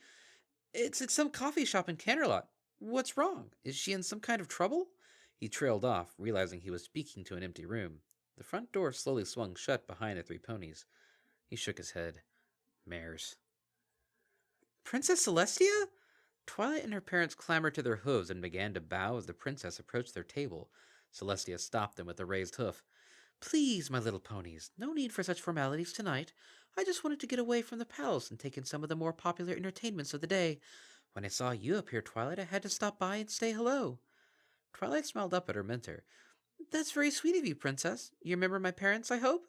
It's at some coffee shop in Canterlot. What's wrong? Is she in some kind of trouble? He trailed off, realizing he was speaking to an empty room. The front door slowly swung shut behind the three ponies. He shook his head. Mares. Princess Celestia? Twilight and her parents clambered to their hooves and began to bow as the princess approached their table. Celestia stopped them with a raised hoof. Please, my little ponies, no need for such formalities tonight. I just wanted to get away from the palace and take in some of the more popular entertainments of the day. When I saw you up here, Twilight, I had to stop by and say hello. Twilight smiled up at her mentor. That's very sweet of you, Princess. You remember my parents, I hope?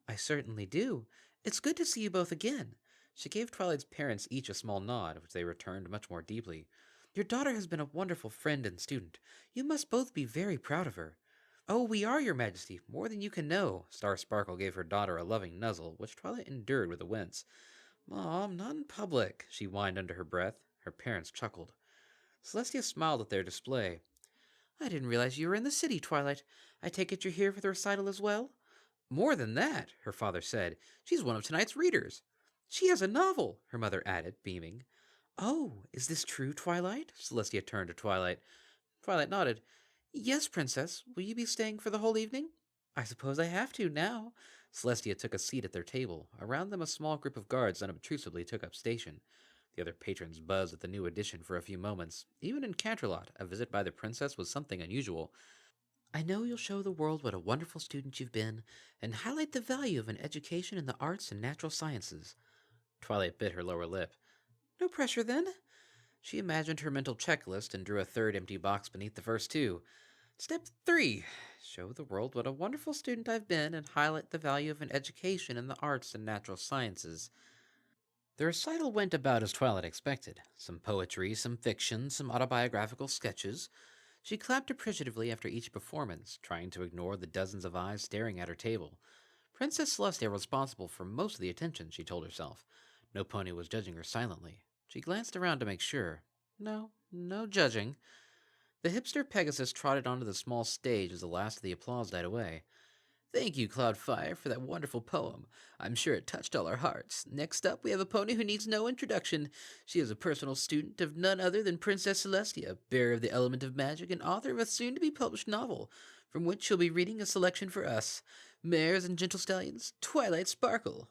I certainly do. It's good to see you both again. She gave Twilight's parents each a small nod, which they returned much more deeply. Your daughter has been a wonderful friend and student. You must both be very proud of her. Oh, we are, Your Majesty, more than you can know. Star Sparkle gave her daughter a loving nuzzle, which Twilight endured with a wince. Mom, not in public, she whined under her breath. Her parents chuckled. Celestia smiled at their display. I didn't realize you were in the city, Twilight. I take it you're here for the recital as well? More than that, her father said. She's one of tonight's readers. She has a novel, her mother added, beaming. Oh, is this true, Twilight? Celestia turned to Twilight. Twilight nodded. Yes, Princess. Will you be staying for the whole evening? I suppose I have to now. Celestia took a seat at their table. Around them a small group of guards unobtrusively took up station. The other patrons buzzed at the new addition for a few moments. Even in Canterlot, a visit by the princess was something unusual. I know you'll show the world what a wonderful student you've been, and highlight the value of an education in the arts and natural sciences. Twilight bit her lower lip. No pressure, then. She imagined her mental checklist and drew a third empty box beneath the first two. Step 3. Show the world what a wonderful student I've been and highlight the value of an education in the arts and natural sciences. The recital went about as Twilight expected. Some poetry, some fiction, some autobiographical sketches. She clapped appreciatively after each performance, trying to ignore the dozens of eyes staring at her table. Princess Celestia was responsible for most of the attention, she told herself. No pony was judging her silently. She glanced around to make sure. No judging. The hipster Pegasus trotted onto the small stage as the last of the applause died away. Thank you, Cloudfire, for that wonderful poem. I'm sure it touched all our hearts. Next up, we have a pony who needs no introduction. She is a personal student of none other than Princess Celestia, bearer of the element of magic and author of a soon-to-be-published novel, from which she'll be reading a selection for us. Mares and gentle stallions, Twilight Sparkle.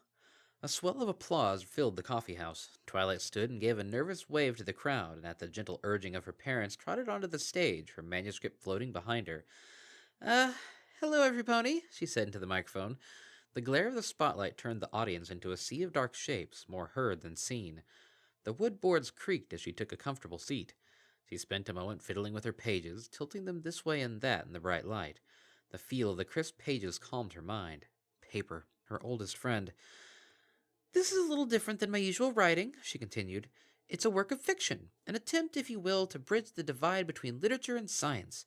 A swell of applause filled the coffee house. Twilight stood and gave a nervous wave to the crowd, and at the gentle urging of her parents, trotted onto the stage, her manuscript floating behind her. Hello, everybody, she said into the microphone. The glare of the spotlight turned the audience into a sea of dark shapes, more heard than seen. The wood boards creaked as she took a comfortable seat. She spent a moment fiddling with her pages, tilting them this way and that in the bright light. The feel of the crisp pages calmed her mind. Paper, her oldest friend. This is a little different than my usual writing, she continued. It's a work of fiction, an attempt, if you will, to bridge the divide between literature and science.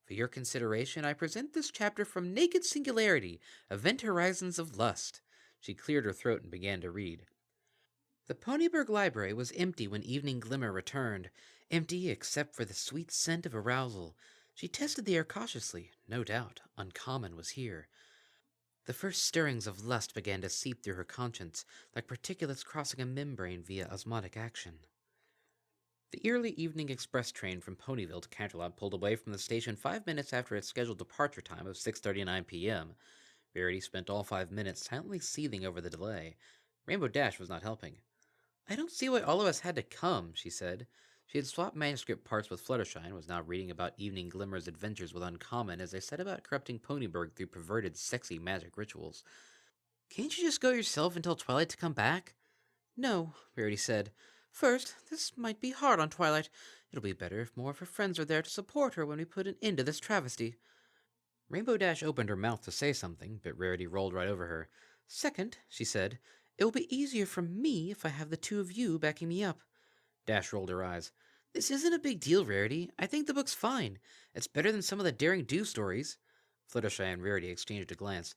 For your consideration, I present this chapter from Naked Singularity, Event Horizons of Lust. She cleared her throat and began to read. The Ponyburg Library was empty when Evening Glimmer returned, empty except for the sweet scent of arousal. She tested the air cautiously. No doubt, uncommon was here. The first stirrings of lust began to seep through her conscience, like particulates crossing a membrane via osmotic action. The early evening express train from Ponyville to Canterlot pulled away from the station 5 minutes after its scheduled departure time of 6:39 p.m. Verity spent all 5 minutes silently seething over the delay. Rainbow Dash was not helping. "I don't see why all of us had to come," she said. She had swapped manuscript parts with Fluttershy and was now reading about Evening Glimmer's adventures with Uncommon as they set about corrupting Ponyburg through perverted, sexy magic rituals. "Can't you just go yourself and tell Twilight to come back?" "No," Rarity said. "First, this might be hard on Twilight. It'll be better if more of her friends are there to support her when we put an end to this travesty." Rainbow Dash opened her mouth to say something, but Rarity rolled right over her. "Second," she said, "it will be easier for me if I have the two of you backing me up." Dash rolled her eyes. "This isn't a big deal, Rarity. I think the book's fine. It's better than some of the Daring Do stories." Fluttershy and Rarity exchanged a glance.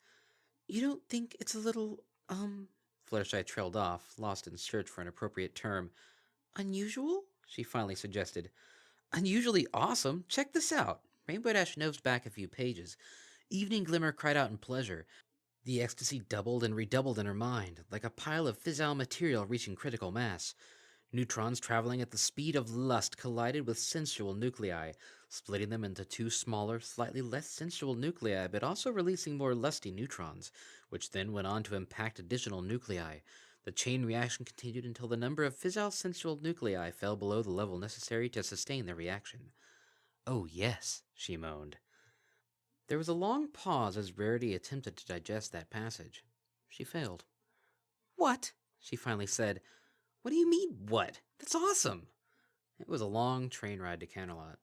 "You don't think it's a little, Fluttershy trailed off, lost in search for an appropriate term. "Unusual?" she finally suggested. "Unusually awesome. Check this out." Rainbow Dash nosed back a few pages. Evening Glimmer cried out in pleasure. The ecstasy doubled and redoubled in her mind, like a pile of fissile material reaching critical mass. Neutrons traveling at the speed of lust collided with sensual nuclei, splitting them into two smaller, slightly less sensual nuclei, but also releasing more lusty neutrons, which then went on to impact additional nuclei. The chain reaction continued until the number of fissile sensual nuclei fell below the level necessary to sustain the reaction. "Oh, yes," she moaned. There was a long pause as Rarity attempted to digest that passage. She failed. "What?" she finally said. "What do you mean, what? That's awesome!" It was a long train ride to Canterlot.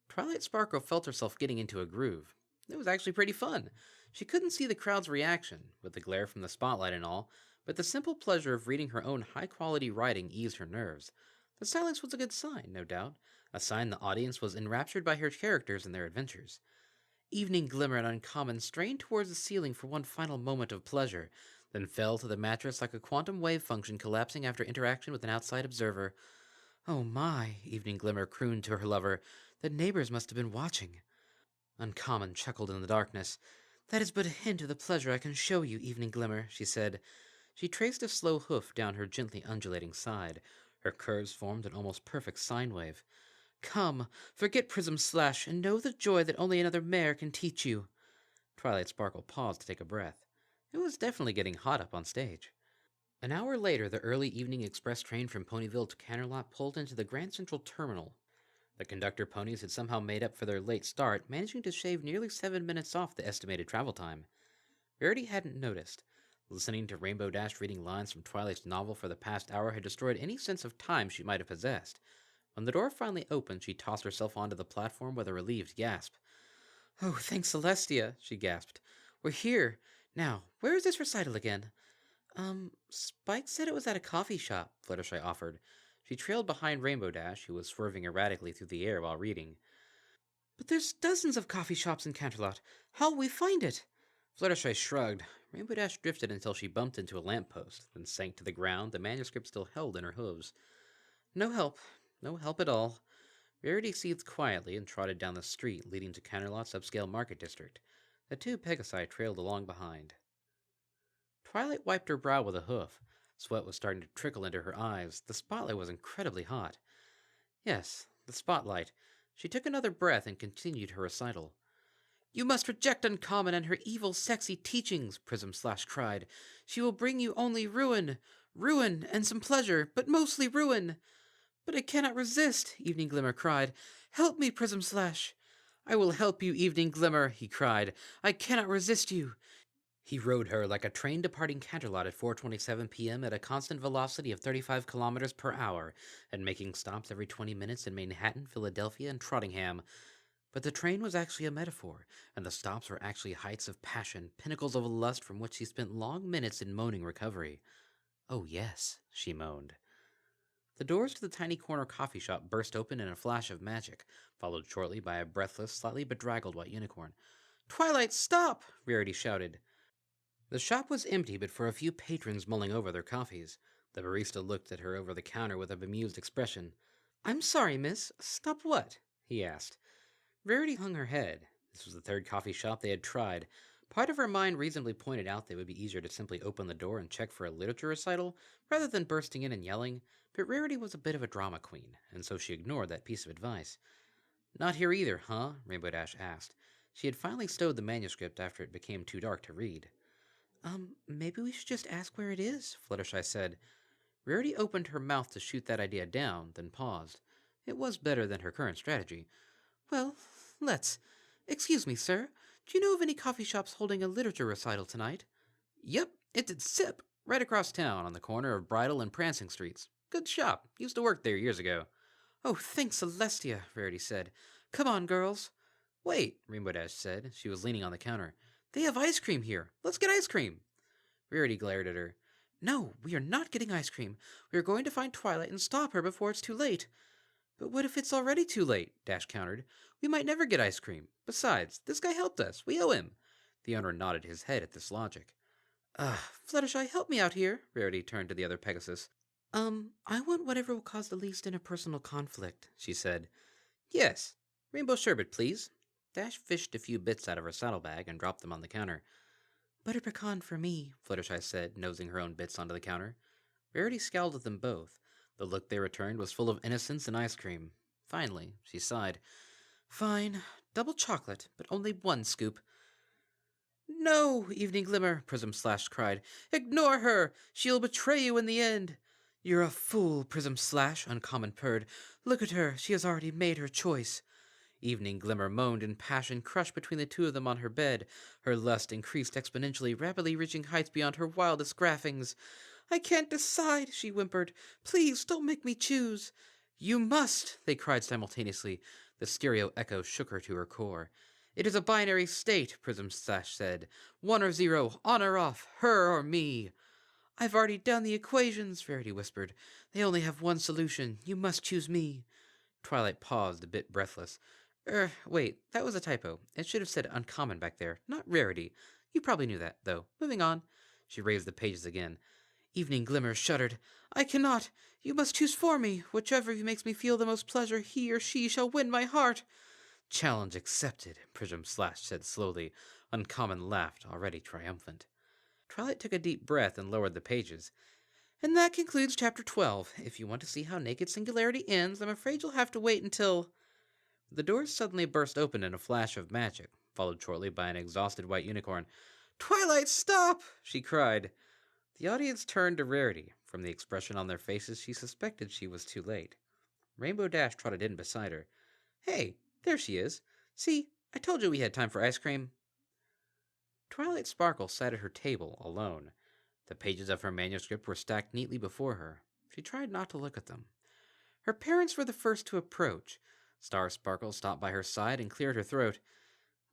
Twilight Sparkle felt herself getting into a groove. It was actually pretty fun. She couldn't see the crowd's reaction, with the glare from the spotlight and all, but the simple pleasure of reading her own high-quality writing eased her nerves. The silence was a good sign, no doubt, a sign the audience was enraptured by her characters and their adventures. Evening Glimmer and Uncommon strained towards the ceiling for one final moment of pleasure, then fell to the mattress like a quantum wave function collapsing after interaction with an outside observer. "Oh my," Evening Glimmer crooned to her lover, "the neighbors must have been watching." Uncommon chuckled in the darkness. "That is but a hint of the pleasure I can show you, Evening Glimmer," she said. She traced a slow hoof down her gently undulating side. Her curves formed an almost perfect sine wave. "Come, forget Prism Slash, and know the joy that only another mare can teach you." Twilight Sparkle paused to take a breath. It was definitely getting hot up on stage. An hour later, the early evening express train from Ponyville to Canterlot pulled into the Grand Central Terminal. The conductor ponies had somehow made up for their late start, managing to shave nearly 7 minutes off the estimated travel time. Verity hadn't noticed. Listening to Rainbow Dash reading lines from Twilight's novel for the past hour had destroyed any sense of time she might have possessed. When the door finally opened, she tossed herself onto the platform with a relieved gasp. "Oh, thanks, Celestia," she gasped. "We're here. Now, where is this recital again?" Spike said it was at a coffee shop," Fluttershy offered. She trailed behind Rainbow Dash, who was swerving erratically through the air while reading. "But there's dozens of coffee shops in Canterlot. How'll we find it?" Fluttershy shrugged. Rainbow Dash drifted until she bumped into a lamppost, then sank to the ground, the manuscript still held in her hooves. No help. No help at all. Rarity seethed quietly and trotted down the street leading to Canterlot's upscale market district. The two Pegasi trailed along behind. Twilight wiped her brow with a hoof. Sweat was starting to trickle into her eyes. The spotlight was incredibly hot. Yes, the spotlight. She took another breath and continued her recital. "You must reject Uncommon and her evil, sexy teachings," Prism Slash cried. "She will bring you only ruin. Ruin and some pleasure, but mostly ruin." "But I cannot resist," Evening Glimmer cried. "Help me, Prism Slash." "I will help you, Evening Glimmer," he cried. "I cannot resist you." He rode her like a train departing Canterlot at 4:27 p.m. at a constant velocity of 35 kilometers per hour, and making stops every 20 minutes in Manhattan, Philadelphia, and Trottingham. But the train was actually a metaphor, and the stops were actually heights of passion, pinnacles of lust from which she spent long minutes in moaning recovery. "Oh yes," she moaned. The doors to the tiny corner coffee shop burst open in a flash of magic, followed shortly by a breathless, slightly bedraggled white unicorn. "Twilight, stop!" Rarity shouted. The shop was empty but for a few patrons mulling over their coffees. The barista looked at her over the counter with a bemused expression. "I'm sorry, miss. Stop what?" he asked. Rarity hung her head. This was the third coffee shop they had tried. Part of her mind reasonably pointed out that it would be easier to simply open the door and check for a literature recital rather than bursting in and yelling, but Rarity was a bit of a drama queen, and so she ignored that piece of advice. Not here either, huh? Rainbow Dash asked. She had finally stowed the manuscript after it became too dark to read. Maybe we should just ask where it is, Fluttershy said. Rarity opened her mouth to shoot that idea down, then paused. It was better than her current strategy. Well, let's. Excuse me, sir. Do you know of any coffee shops holding a literature recital tonight? Yep, it's at Sip, right across town on the corner of Bridal and Prancing Streets. Good shop. Used to work there years ago. Oh, thanks, Celestia, Rarity said. Come on, girls. Wait, Rainbow Dash said. She was leaning on the counter. They have ice cream here. Let's get ice cream. Rarity glared at her. No, we are not getting ice cream. We are going to find Twilight and stop her before it's too late. But what if it's already too late? Dash countered. We might never get ice cream. Besides, this guy helped us. We owe him. The owner nodded his head at this logic. Fluttershy, help me out here. Rarity turned to the other Pegasus. I want whatever will cause the least interpersonal conflict, she said. Yes. Rainbow sherbet, please. Dash fished a few bits out of her saddlebag and dropped them on the counter. Butter pecan for me, Fluttershy said, nosing her own bits onto the counter. Rarity scowled at them both. The look they returned was full of innocence and ice cream. Finally, she sighed. Fine. Double chocolate, but only one scoop. No, Evening Glimmer, Prism Slash cried. Ignore her! She'll betray you in the end. You're a fool, Prism Slash, Uncommon purred. Look at her, she has already made her choice. Evening Glimmer moaned in passion, crushed between the two of them on her bed. Her lust increased exponentially, rapidly reaching heights beyond her wildest graphings. I can't decide, she whimpered. Please, don't make me choose. You must, they cried simultaneously. The stereo echo shook her to her core. It is a binary state, Prism Slash said. 1 or 0, on or off, her or me. I've already done the equations, Rarity whispered. They only have one solution. You must choose me. Twilight paused, a bit breathless. Wait, that was a typo. It should have said uncommon back there, not Rarity. You probably knew that, though. Moving on. She raised the pages again. Evening Glimmer shuddered. I cannot. You must choose for me. Whichever of you makes me feel the most pleasure, he or she shall win my heart. Challenge accepted, Prism Slash said slowly. Uncommon laughed, already triumphant. Twilight took a deep breath and lowered the pages. And that concludes Chapter 12. If you want to see how Naked Singularity ends, I'm afraid you'll have to wait until... The doors suddenly burst open in a flash of magic, followed shortly by an exhausted white unicorn. Twilight, stop! She cried. The audience turned to Rarity. From the expression on their faces, she suspected she was too late. Rainbow Dash trotted in beside her. Hey, there she is. See, I told you we had time for ice cream. Twilight Sparkle sat at her table, alone. The pages of her manuscript were stacked neatly before her. She tried not to look at them. Her parents were the first to approach. Star Sparkle stopped by her side and cleared her throat.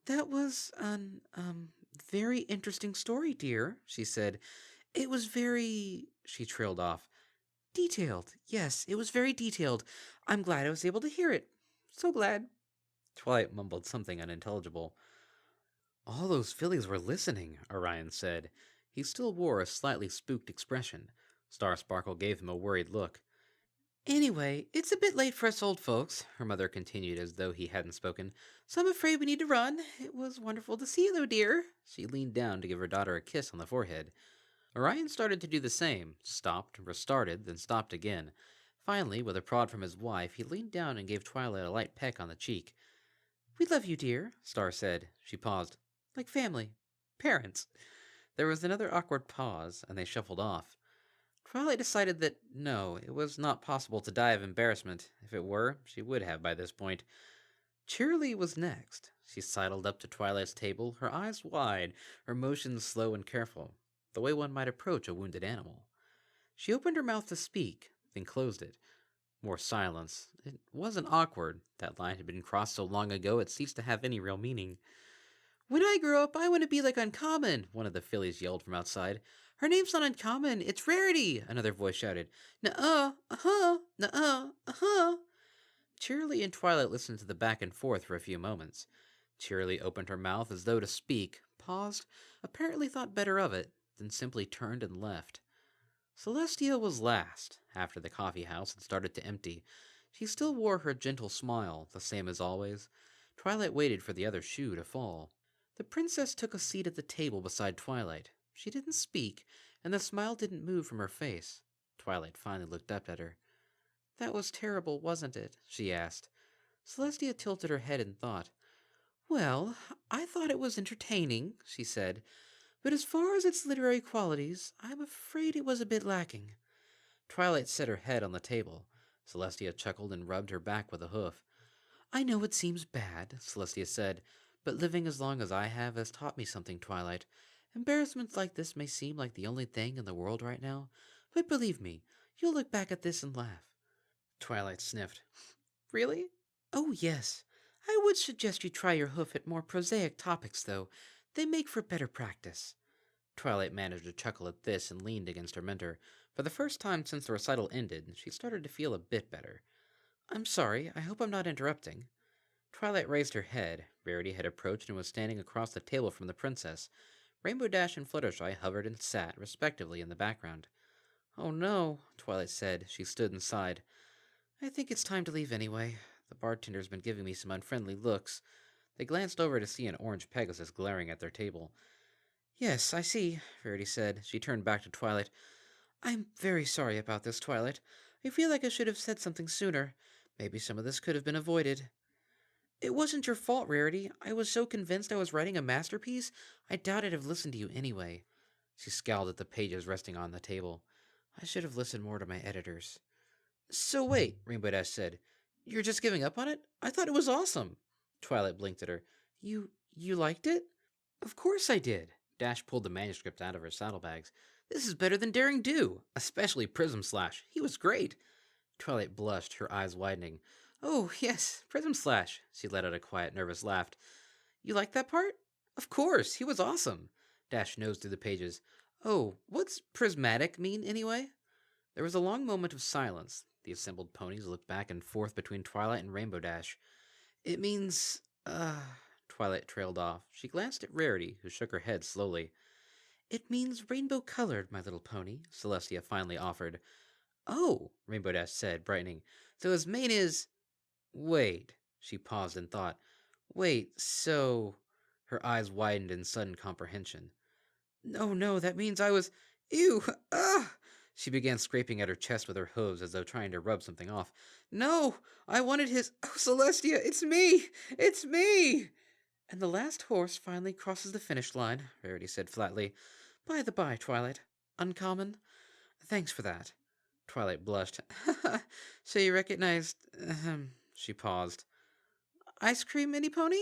That was an, very interesting story, dear, she said. It was very... She trailed off. Detailed. Yes, it was very detailed. I'm glad I was able to hear it. So glad. Twilight mumbled something unintelligible. All those fillies were listening, Orion said. He still wore a slightly spooked expression. Star Sparkle gave him a worried look. Anyway, it's a bit late for us old folks, her mother continued as though he hadn't spoken, so I'm afraid we need to run. It was wonderful to see you, though, dear. She leaned down to give her daughter a kiss on the forehead. Orion started to do the same, stopped, restarted, then stopped again. Finally, with a prod from his wife, he leaned down and gave Twilight a light peck on the cheek. We love you, dear, Star said. She paused. Like family. Parents. There was another awkward pause, and they shuffled off. Twilight decided that, no, it was not possible to die of embarrassment. If it were, she would have by this point. Cheerilee was next. She sidled up to Twilight's table, her eyes wide, her motions slow and careful, the way one might approach a wounded animal. She opened her mouth to speak, then closed it. More silence. It wasn't awkward. That line had been crossed so long ago it ceased to have any real meaning. When I grow up, I want to be like Uncommon, one of the fillies yelled from outside. Her name's not Uncommon, it's Rarity, another voice shouted. Nuh-uh, uh-huh, nuh-uh, uh-huh. Cheerilee and Twilight listened to the back and forth for a few moments. Cheerilee opened her mouth as though to speak, paused, apparently thought better of it, then simply turned and left. Celestia was last, after the coffee house had started to empty. She still wore her gentle smile, the same as always. Twilight waited for the other shoe to fall. The princess took a seat at the table beside Twilight. She didn't speak, and the smile didn't move from her face. Twilight finally looked up at her. "That was terrible, wasn't it?" she asked. Celestia tilted her head in thought. "Well, I thought it was entertaining," she said, "but as far as its literary qualities, I'm afraid it was a bit lacking." Twilight set her head on the table. Celestia chuckled and rubbed her back with a hoof. "I know it seems bad," Celestia said, "but living as long as I have has taught me something, Twilight. Embarrassments like this may seem like the only thing in the world right now, but believe me, you'll look back at this and laugh." Twilight sniffed. "Really?" "Oh, yes. I would suggest you try your hoof at more prosaic topics, though. They make for better practice." Twilight managed to chuckle at this and leaned against her mentor. For the first time since the recital ended, she started to feel a bit better. "I'm sorry, I hope I'm not interrupting." Twilight raised her head. Rarity had approached and was standing across the table from the princess. Rainbow Dash and Fluttershy hovered and sat, respectively, in the background. "Oh no," Twilight said. She stood and sighed. "I think it's time to leave anyway. The bartender's been giving me some unfriendly looks." They glanced over to see an orange Pegasus glaring at their table. "Yes, I see," Rarity said. She turned back to Twilight. "I'm very sorry about this, Twilight. I feel like I should have said something sooner. Maybe some of this could have been avoided." "It wasn't your fault, Rarity. I was so convinced I was writing a masterpiece, I doubt I'd have listened to you anyway." She scowled at the pages resting on the table. "I should have listened more to my editors." "So wait," Rainbow Dash said. "You're just giving up on it? I thought it was awesome." Twilight blinked at her. You liked it?" "Of course I did." Dash pulled the manuscript out of her saddlebags. "This is better than Daring Do, especially Prism Slash. He was great." Twilight blushed, her eyes widening. "Oh, yes, Prism Slash." She let out a quiet, nervous laugh. "You liked that part?" "Of course, he was awesome." Dash nosed through the pages. "Oh, what's prismatic mean, anyway?" There was a long moment of silence. The assembled ponies looked back and forth between Twilight and Rainbow Dash. "It means, Twilight trailed off. She glanced at Rarity, who shook her head slowly. "It means rainbow-colored, my little pony," Celestia finally offered. "Oh," Rainbow Dash said, brightening. "So his mane is—" "Wait." She paused in thought. "Wait, so—" Her eyes widened in sudden comprehension. No, that means I was— Ew! Ah!" She began scraping at her chest with her hooves as though trying to rub something off. "No! I wanted his— Oh, Celestia, it's me! It's me!" "And the last horse finally crosses the finish line," Rarity said flatly. "By the by, Twilight. Uncommon? Thanks for that." Twilight blushed. "So you recognized— She paused. "Ice cream, mini pony?"